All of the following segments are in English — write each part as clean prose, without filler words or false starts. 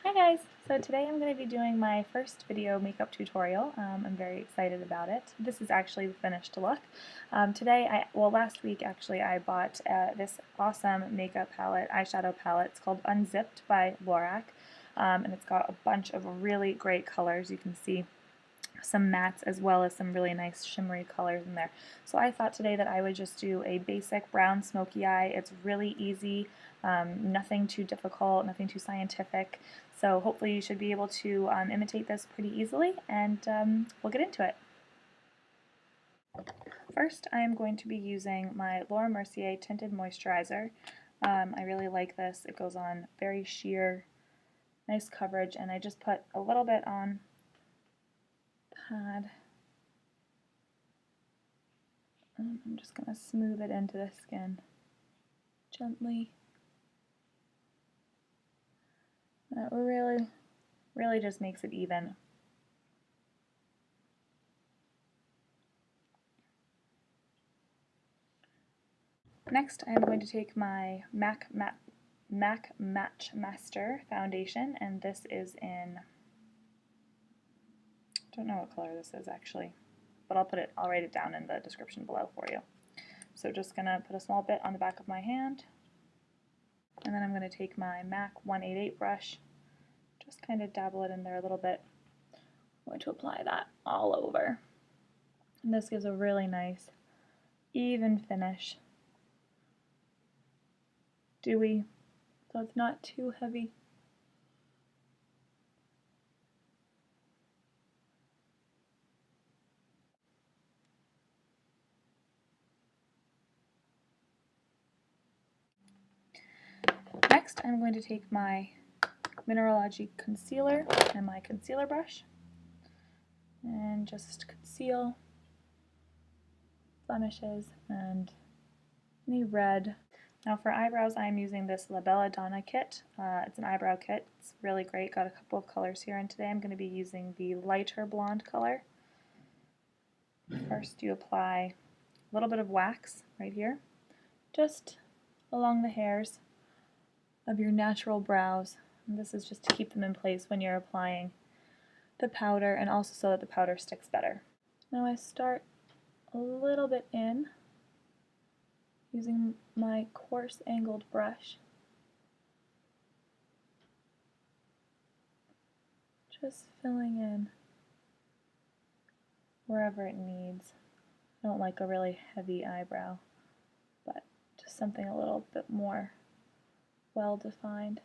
Hi guys! So today I'm going to be doing my first video makeup tutorial. I'm very excited about it. This is actually the finished look. Last week actually, I bought this awesome makeup palette, eyeshadow palette. It's called Unzipped by LORAC, and it's got a bunch of really great colors. You can see some mattes as well as some really nice shimmery colors in there. So I thought today that I would just do a basic brown smoky eye. It's really easy, nothing too difficult, nothing too scientific. So hopefully you should be able to imitate this pretty easily, and we'll get into it. First, I am going to be using my Laura Mercier Tinted Moisturizer. I really like this. It goes on very sheer, nice coverage, and I just put a little bit on pad. I'm just going to smooth it into the skin gently. That really just makes it even. Next, I'm going to take my MAC Matchmaster foundation, and this is in, I don't know what color this is actually, but I'll write it down in the description below for you. So just gonna put a small bit on the back of my hand, and then I'm gonna take my MAC 188 brush, just kind of dabble it in there a little bit. I'm going to apply that all over. And this gives a really nice, even finish. Dewy, so it's not too heavy. Next, I'm going to take my Mineralogie concealer and my concealer brush and just conceal blemishes and any red. Now for eyebrows, I'm using this Bella Donna kit. It's an eyebrow kit. It's really great. Got a couple of colors here, and today I'm going to be using the lighter blonde color. First, you apply a little bit of wax right here, just along the hairs of your natural brows. And this is just to keep them in place when you're applying the powder, and also so that the powder sticks better. Now I start a little bit in using my coarse angled brush, just filling in wherever it needs. I don't like a really heavy eyebrow, but just something a little bit more well defined.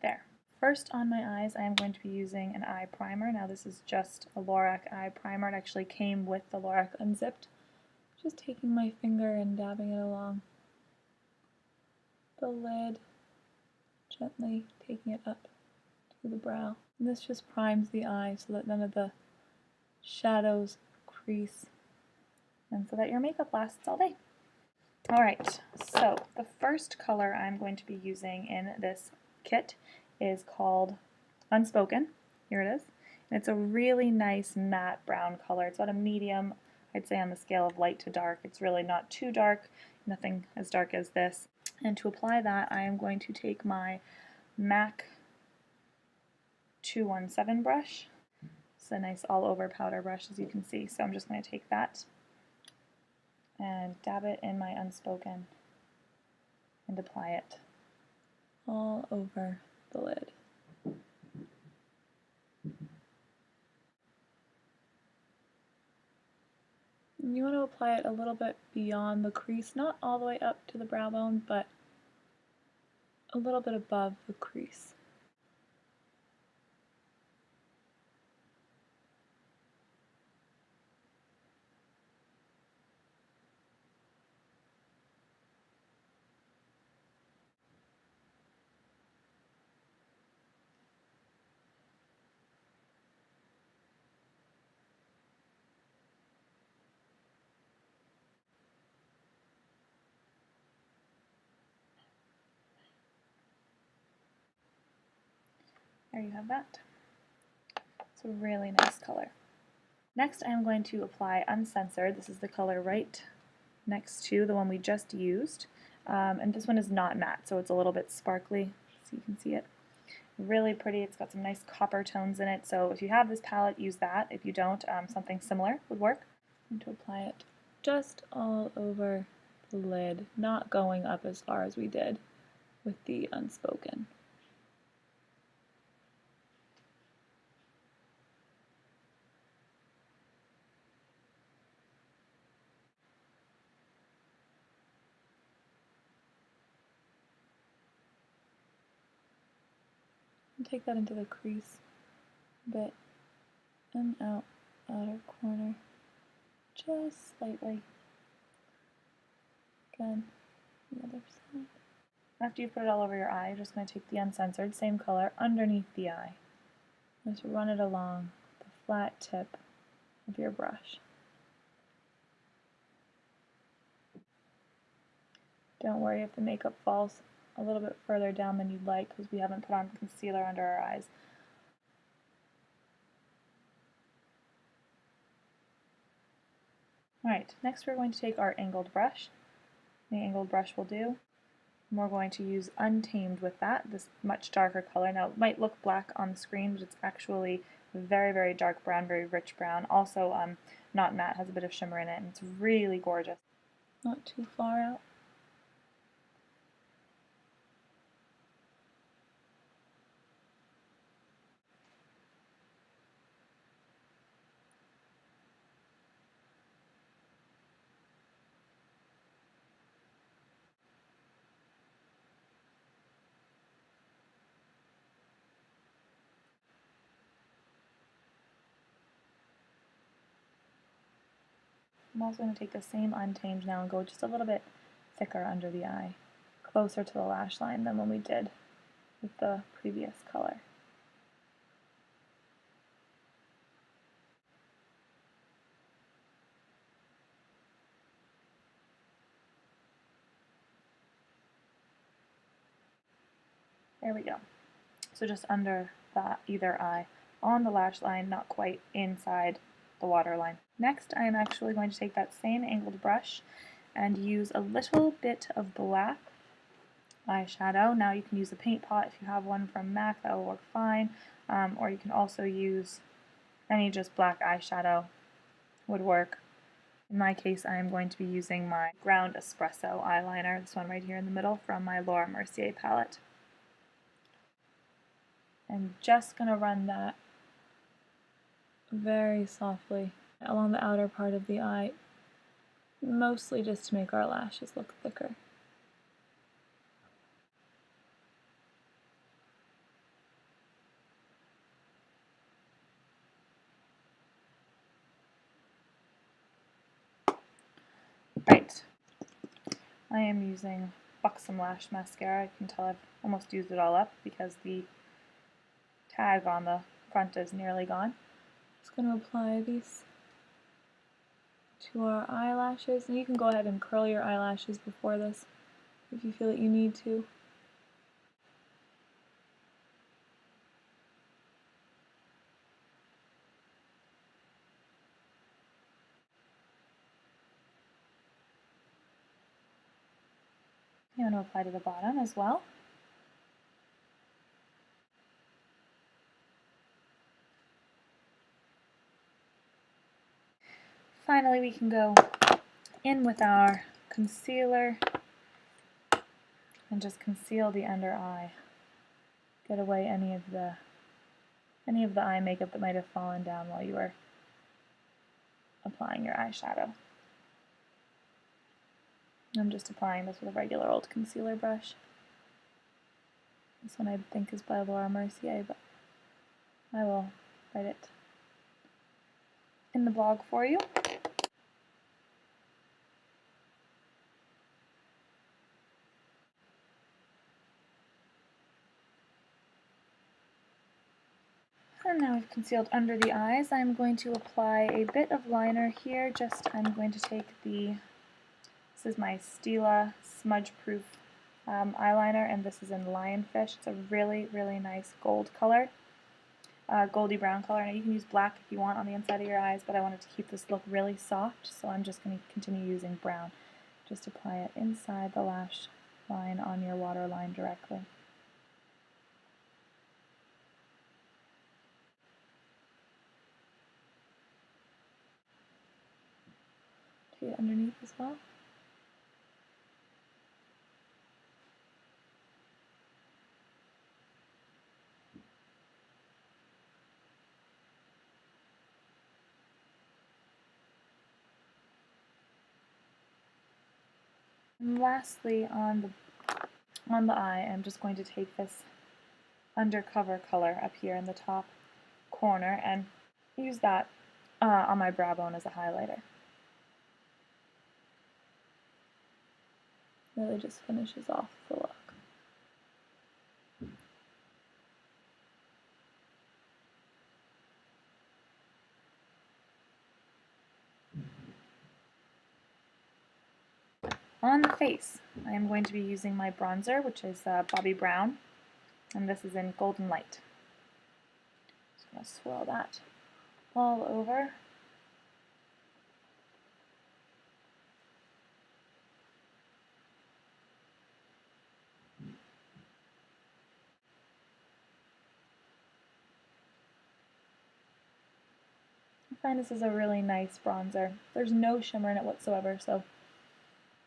There. First on my eyes, I am going to be using an eye primer. Now this is just a LORAC eye primer. It actually came with the LORAC Unzipped. Just taking my finger and dabbing it along the lid, gently taking it up to the brow. And this just primes the eye so that none of the shadows crease, and so that your makeup lasts all day. Alright, so the first color I'm going to be using in this kit is called Unspoken. Here it is. And it's a really nice matte brown color. It's about a medium, I'd say on the scale of light to dark. It's really not too dark, nothing as dark as this. And to apply that, I am going to take my MAC 217 brush. It's a nice all-over powder brush, as you can see. So I'm just going to take that and dab it in my Unspoken and apply it all over the lid. And you want to apply it a little bit beyond the crease, not all the way up to the brow bone, but a little bit above the crease. There you have that. It's a really nice color. Next I'm going to apply Uncensored. This is the color right next to the one we just used. And this one is not matte, so it's a little bit sparkly, so you can see it. Really pretty. It's got some nice copper tones in it, so if you have this palette, use that. If you don't, something similar would work. I'm going to apply it just all over the lid, not going up as far as we did with the Unspoken. And take that into the crease a bit and out, outer corner, just slightly. Again, the other side. After you put it all over your eye, you're just going to take the Uncensored, same color, underneath the eye. Just run it along the flat tip of your brush. Don't worry if the makeup falls a little bit further down than you'd like, because we haven't put on concealer under our eyes. Alright, next we're going to take our angled brush. The angled brush will do. And we're going to use Untamed with that, this much darker color. Now it might look black on the screen, but it's actually very, very dark brown, very rich brown. Also not matte, has a bit of shimmer in it, and it's really gorgeous. Not too far out. I'm also going to take the same Untamed now and go just a little bit thicker under the eye, closer to the lash line than when we did with the previous color. There we go. So just under either eye, on the lash line, not quite inside the waterline. Next, I am actually going to take that same angled brush and use a little bit of black eyeshadow. Now you can use a paint pot if you have one from MAC, that will work fine, or you can also use any just black eyeshadow would work. In my case, I am going to be using my Ground Espresso eyeliner, this one right here in the middle, from my Laura Mercier palette. I'm just going to run that very softly along the outer part of the eye, mostly just to make our lashes look thicker. Right, I am using Buxom Lash Mascara. I can tell I've almost used it all up because the tag on the front is nearly gone. Just going to apply these to our eyelashes, and you can go ahead and curl your eyelashes before this if you feel that you need to. You want to apply to the bottom as well. Finally, we can go in with our concealer and just conceal the under eye. Get away any of the eye makeup that might have fallen down while you were applying your eyeshadow. I'm just applying this with a regular old concealer brush. This one I think is by Laura Mercier, but I will write it in the blog for you. And now we've concealed under the eyes. I'm going to apply a bit of liner here. I'm going to take this is my Stila Smudgeproof eyeliner, and this is in Lionfish. It's a really, really nice gold color. goldy brown color. Now you can use black if you want on the inside of your eyes, but I wanted to keep this look really soft, so I'm just going to continue using brown. Just apply it inside the lash line on your waterline directly. Take it underneath as well. And lastly, on the eye, I'm just going to take this Undercover color up here in the top corner and use that on my brow bone as a highlighter. Really just finishes off the look. On the face, I am going to be using my bronzer, which is Bobbi Brown, and this is in Golden Light. Just going to swirl that all over. I find this is a really nice bronzer. There's no shimmer in it whatsoever,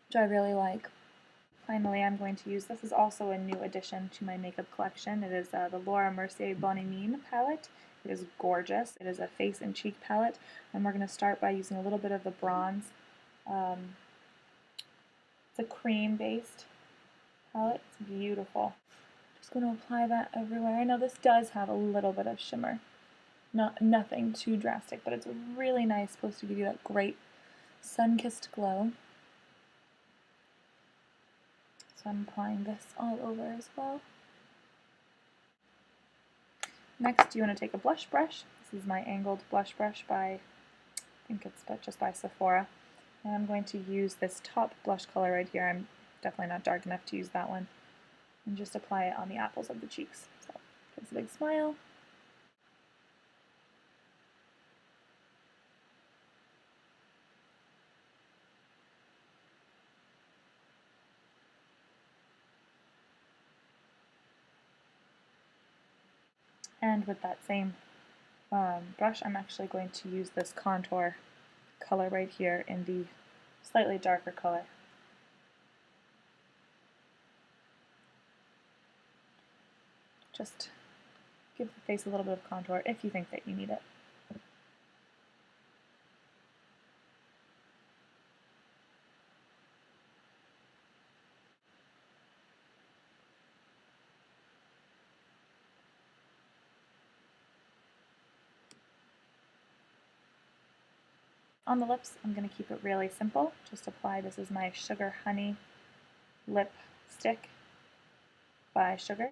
which I really like. Finally, I'm going to use, this is also a new addition to my makeup collection. It is the LORAC Mercier Bonne Mine palette. It is gorgeous. It is a face and cheek palette, and we're going to start by using a little bit of the bronze. It's a cream-based palette. It's beautiful. Just going to apply that everywhere. I know this does have a little bit of shimmer. Nothing too drastic, but it's really nice, supposed to give you that great sun-kissed glow. So I'm applying this all over as well. Next, you want to take a blush brush. This is my angled blush brush by, I think it's just by Sephora. And I'm going to use this top blush color right here. I'm definitely not dark enough to use that one. And just apply it on the apples of the cheeks. So, gives a big smile. And with that same brush, I'm actually going to use this contour color right here in the slightly darker color. Just give the face a little bit of contour if you think that you need it. On the lips, I'm going to keep it really simple. Just apply, this is my Sugar Honey Lip Stick by Sugar.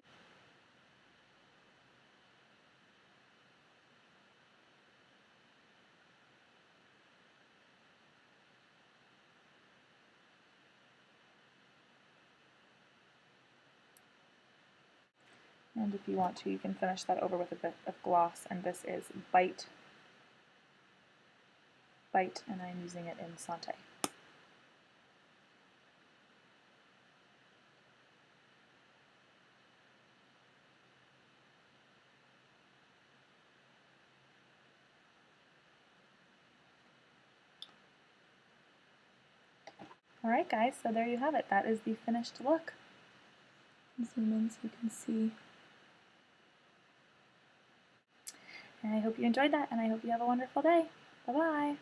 And if you want to, you can finish that over with a bit of gloss, and this is Bite, and I'm using it in Sante. Alright guys, so there you have it. That is the finished look. Zoom in so you can see. And I hope you enjoyed that, and I hope you have a wonderful day. Bye-bye!